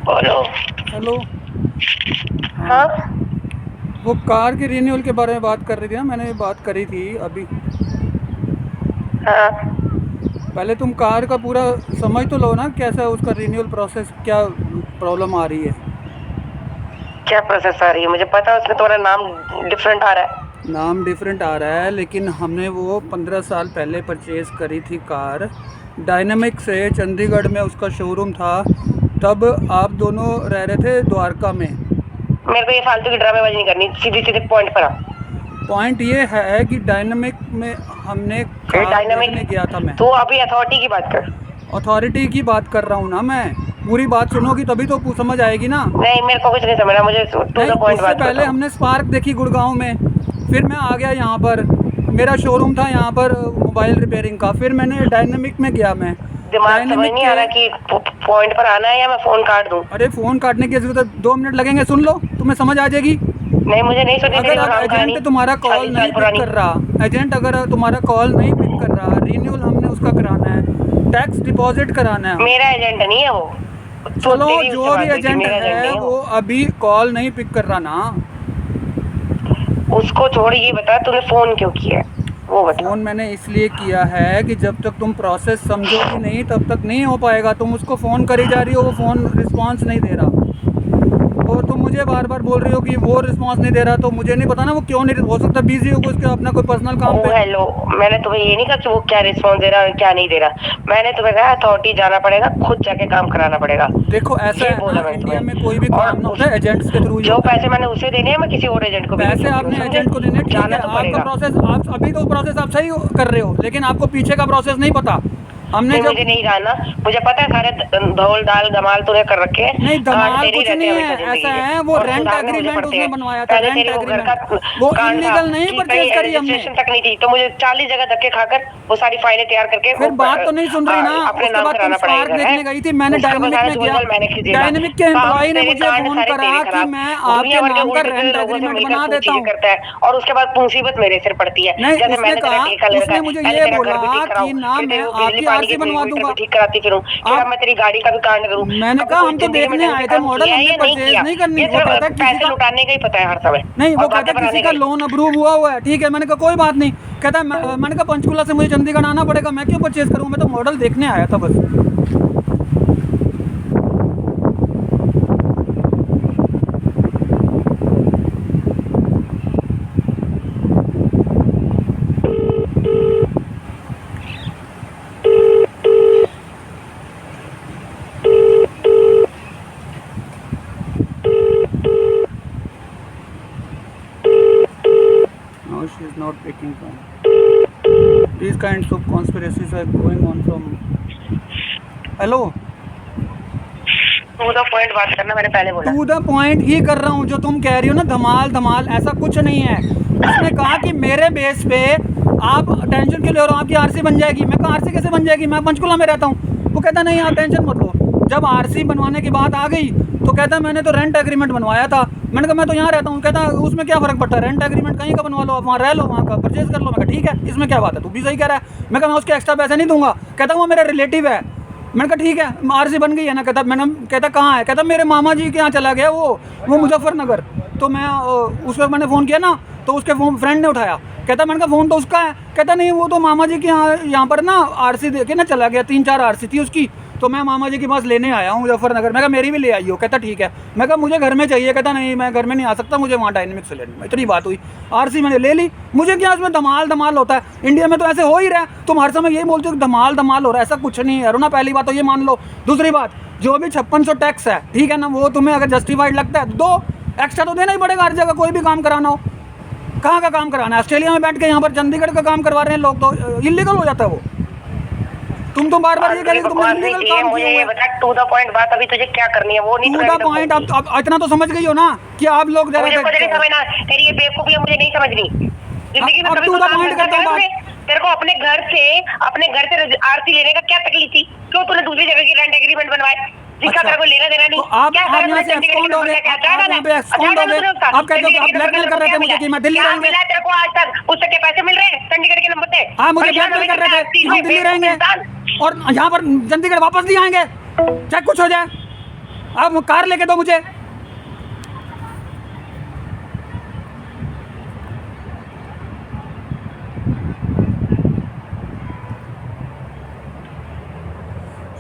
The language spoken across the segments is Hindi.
बोलो। हेलो। हाँ। हाँ, वो कार के रिन्यूअल के बारे में बात कर रही थी ना, मैंने बात करी थी अभी। हाँ, पहले तुम कार का पूरा समझ तो लो ना, कैसा है उसका रिन्यूअल प्रोसेस, क्या प्रॉब्लम आ रही है। क्या प्रोसेस आ रही है मुझे पता है, उसमें तुम्हारा नाम डिफरेंट आ रहा है। नाम डिफरेंट आ रहा है, लेकिन हमने वो 15 साल पहले परचेज़ करी थी कार, डायनामिक से। चंडीगढ़ में उसका शोरूम था, तब आप दोनों रह रहे थे द्वारका में। मेरे को ये फालतू की ड्रामेबाजी नहीं करनी, सीधे सीधे पॉइंट पर आ। पॉइंट ये है कि डायनामिक में हमने ये कार डायनामिक, देखने गया था मैं। तू अभी अथॉरिटी की बात कर। अथॉरिटी की बात कर रहा हूँ ना मैं। पूरी बात सुनोगी तभी तो समझ आएगी ना। नहीं, मेरे को कुछ नहीं समझना, मुझे टू नहीं, द पॉइंट उससे बात पहले बताओ। हमने स्पार्क देखी गुड़गांव में, फिर मैं आ गया यहाँ पर। मेरा शोरूम था यहाँ पर मोबाइल रिपेयरिंग का, फिर मैंने डायनेमिक में गया मैं। दिमाग समझ डायनेमिक नहीं आ के रहा कि पॉइंट पर आना है या मैं फोन काट दूं। अरे फ़ोन काटने की ज़रूरत है, 2 मिनट लगेंगे, सुन लो, तुम्हें समझ आ जाएगी। नहीं, मुझे नहीं सुननी तेरी अगर अब राम कहानी एजेंट तुम्हारा कॉल 40 साल नहीं पिक पुरानी। कर रहा, एजेंट अगर तुम्हारा कॉल नहीं पिक कर रहा, रिन्यूअल हमने उसका कराना है, टैक्स डिपॉजिट कराना है हमें। मेरा एजेंट नहीं है वो, तो चलो, तेरी उससे जो भी बात हुई थी, एजेंट मेरा एजेंट है नहीं है वो वो। अभी कॉल नहीं पिक कर रहा ना। उसको छोड़, ये बता तूने फोन क्यों किया है, वो बता। फ़ोन मैंने इसलिए किया है कि जब तक तुम प्रोसेस समझोगी नहीं तब तक नहीं हो पाएगा। तुम उसको फ़ोन करी जा रही हो, वो फ़ोन रिस्पांस नहीं दे रहा, और तुम मुझे बार बार बोल रही हो कि वो रिस्पांस नहीं दे रहा, तो मुझे नहीं पता ना वो क्यों नहीं। हो सकता बिजी हो उसके अपना कोई पर्सनल काम ओ पे। हेलो, मैंने तुम्हें ये नहीं कहा कि वो क्या रिस्पॉन्स दे रहा है क्या नहीं दे रहा। मैंने तुम्हें कहा अथॉरिटी जाना पड़ेगा, खुद जाके काम कराना पड़ेगा। देखो, ऐसा ये है बोला ना, मैंने इंडिया में कोई भी तुम्हें। और काम ना होता है एजेंट्स के थ्रू ही जो होता है। पैसे मैंने उसे देने हैं मैं किसी और एजेंट को भी नहीं पैसे दूंगी, वो आपने समझे। एजेंट को देने, ठीक जाना है, तो आपका पड़ेगा। प्रोसेस, आप अभी तो प्रोसेस आप सही कर रहे हो, लेकिन आपको पीछे का प्रोसेस नहीं पता। हमने नहीं, जब मुझे नहीं जानना। मुझे पता है सारे धोल दाल गमाल तूने कर रखे हैं। नहीं, कांड धमाल तेरे ही कुछ रहते नहीं हैं है, हमेशा जिंदगी ऐसा के। है वो और रेंट सुधारने मुझे एग्रीमेंट पड़ते उसने हैं। बनवाया था, पहले रेंट तेरी वो घर का एग्रीमेंट। वो कांड था इलीगल नहीं कि कहीं परचेज करी हमने। रजिस्ट्रेशन तक नहीं थी, तो मुझे 40 जगह धक्के खाकर वो सारी फाइलें तैयार करके वो फिर बात तो नहीं सुन रही ना। अपने उसके नाम बाद तुम कराना पड़ा स्पार्क इधर है। देखने गई थी, मैंने उसके बाद डायनेमिक सारा में गया। चूगल मैंने खींचेगा। डायनेमिक के काम एम्प्लॉय ने तेरे मुझे कांड फ़ोन सारे तेरे करा कि खराब। मैं दुनिया आपके भर के नाम का उल्टे सीधे रेंट लोगों से एग्रीमेंट मिलकर बना तू देता चीजें हूँ। करता है, और उसके बाद मुसीबत मेरे सिर पड़ती है। नहीं, जैसे उसने मैंने तेरा कहा, ठेका ले रखा उसने है, मुझे पहले ये तेरा घर भी बोला ठीक कराऊं, कि ना फिर मैं तेरी वो बिजली आपकी पानी आरसी के बनवा मीटर भी दूंगा। ठीक कराती फिरूं, फिर अब आप मैं तेरी गाड़ी का भी कांड करूं। मैंने कभी कहा, कोई हम तो जिंदगी में देखने ढंग से आए थे काम मॉडल, किया है हमने या नहीं परचेज किया। नहीं करनी। ये वो सिर्फ कहता है किसी पैसे का लुटाने का ही पता है हर समय, नहीं, और वो कहता बातें है किसी बनाने का का ही। लोन अप्रूव हुआ है, ठीक है। मैंने कहा कोई बात नहीं। कहता है मैंने कहा पंचकुला से मुझे चंडीगढ़ आना पड़ेगा, मैं क्यों परचेज करूँ, मैं तो मॉडल देखने आया था बस। No, she is not picking phone. These kinds of conspiracies are going on from. Hello. तू तो पॉइंट बात करना, मैंने पहले बोला। टू द पॉइंट ही कर रहा हूँ। जो तुम कह रही हो ना धमाल धमाल, ऐसा कुछ नहीं है। उसने कहा कि मेरे बेस पे आप टेंशन क्यों ले रहे हो, आपकी आरसी बन जाएगी। मैं कहा आरसी कैसे बन जाएगी, मैं पंचकुला में रहता हूँ। वो कहता नहीं, आप टेंशन मत लो। जब आरसी बनवाने की बात आ गई तो कहता मैंने तो रेंट एग्रीमेंट बनवाया था। मैंने कहा मैं तो यहाँ रहता हूँ। कहता उसमें क्या फ़र्क पड़ता है, रेंट एग्रीमेंट कहीं का बनवा लो, आप वहाँ रह लो, वहाँ का परचेज कर लो। मैं कहा ठीक है, इसमें क्या बात है, तू भी सही कह रहा है। मैं कहा मैं उसके एक्स्ट्रा पैसे नहीं दूंगा। कहता वो मेरा रिलेटिव है। मैंने कहा ठीक है, आरसी बन गई है ना। कहता मैंने, कहता कहाँ है, कहता मेरे मामा जी के यहाँ चला गया वो मुजफ्फरनगर। तो मैं उस वक्त मैंने फ़ोन किया ना, तो उसके फ़ोन फ्रेंड ने उठाया। कहता मैंने कहा फ़ोन तो उसका है। कहता नहीं, वो तो मामा जी के यहाँ पर ना आरसी दे के ना चला गया, 3-4 आरसी थी उसकी, तो मैं मामा जी के पास लेने आया हूँ मुजफ्फरनगर। मैं कहा मेरी भी ले आई हो। कहता ठीक है। मैं कहा मुझे घर में चाहिए। कहता नहीं, मैं घर में नहीं आ सकता, मुझे वहाँ डायनेमिक से लेनी। इतनी बात हुई, आरसी मैंने ले ली। मुझे क्या उसमें धमाल धमाल होता है, इंडिया में तो ऐसे हो ही रहा है। तुम हर समय यही बोलते हो कि धमाल धमाल हो रहा है, ऐसा कुछ नहीं है। ना, पहली बात तो ये मान लो। दूसरी बात, जो भी 5600 टैक्स है, ठीक है ना, वो तुम्हें अगर जस्टिफाइड लगता है तो दो, एक्स्ट्रा तो देना ही पड़ेगा हर जगह कोई भी काम कराना हो। कहाँ का काम कराना है, ऑस्ट्रेलिया में बैठ के यहाँ पर चंडीगढ़ का काम करवा रहे हैं लोग, तो इलीगल हो जाता है वो। तुम तो बार बार ये कह रहे हो तुमने इलीगल काम मुझे किए हुए ये हैं। बता, टू द पॉइंट बात अभी तुझे क्या करनी है वो नहीं। टू द पॉइंट, अब इतना तो समझ गई हो ना कि आप लोग मुझे कुछ नहीं समझना, तेरी ये बेवकूफी मुझे नहीं समझनी। जिंदगी में अब कभी टू कोई द काम पॉइंट धंधा करता हूँ करा बात। तूने? तेरे को अपने घर से आरती लेने का क्या तकलीफ थी? क्यों तूने दूसरी जगह की रेंट एग्रीमेंट बनवाए जिसका तेरे को लेना देना नहीं? तो आप क्या करा यहाँ तूने से चंडीगढ़ के एक्सपाउंड हो नंबर गए, लेके? आप यहाँ पे एक्सपाउंड हो गए। आप कहते हो कि आप ब्लैकमेल कर रहे थे मुझे कि मैं दिल्ली क्या रहेंगे। मिला तेरे को आज तक? उससे क्या पैसे मिल रहे हैं चंडीगढ़ के नंबर से? हाँ, मुझे परेशान ब्लैकमेल हो कर रहे थे कि हम दिल्ली बेवकूफ रहेंगे इंसान। और यहाँ पर चंडीगढ़ वापस नहीं आएंगे, चाहे कुछ हो जाए। आप कार लेके दो मुझे।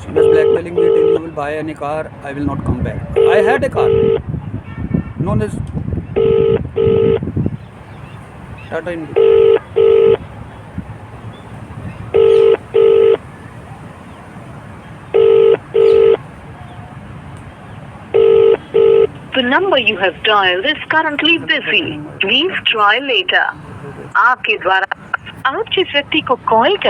She was blackmailing me till you will buy any car, I will not come back. I had a car. No, this. Tata India. The number you have dialed is currently busy. Please try later. आपके द्वारा आप जिस व्यक्ति को कॉल कर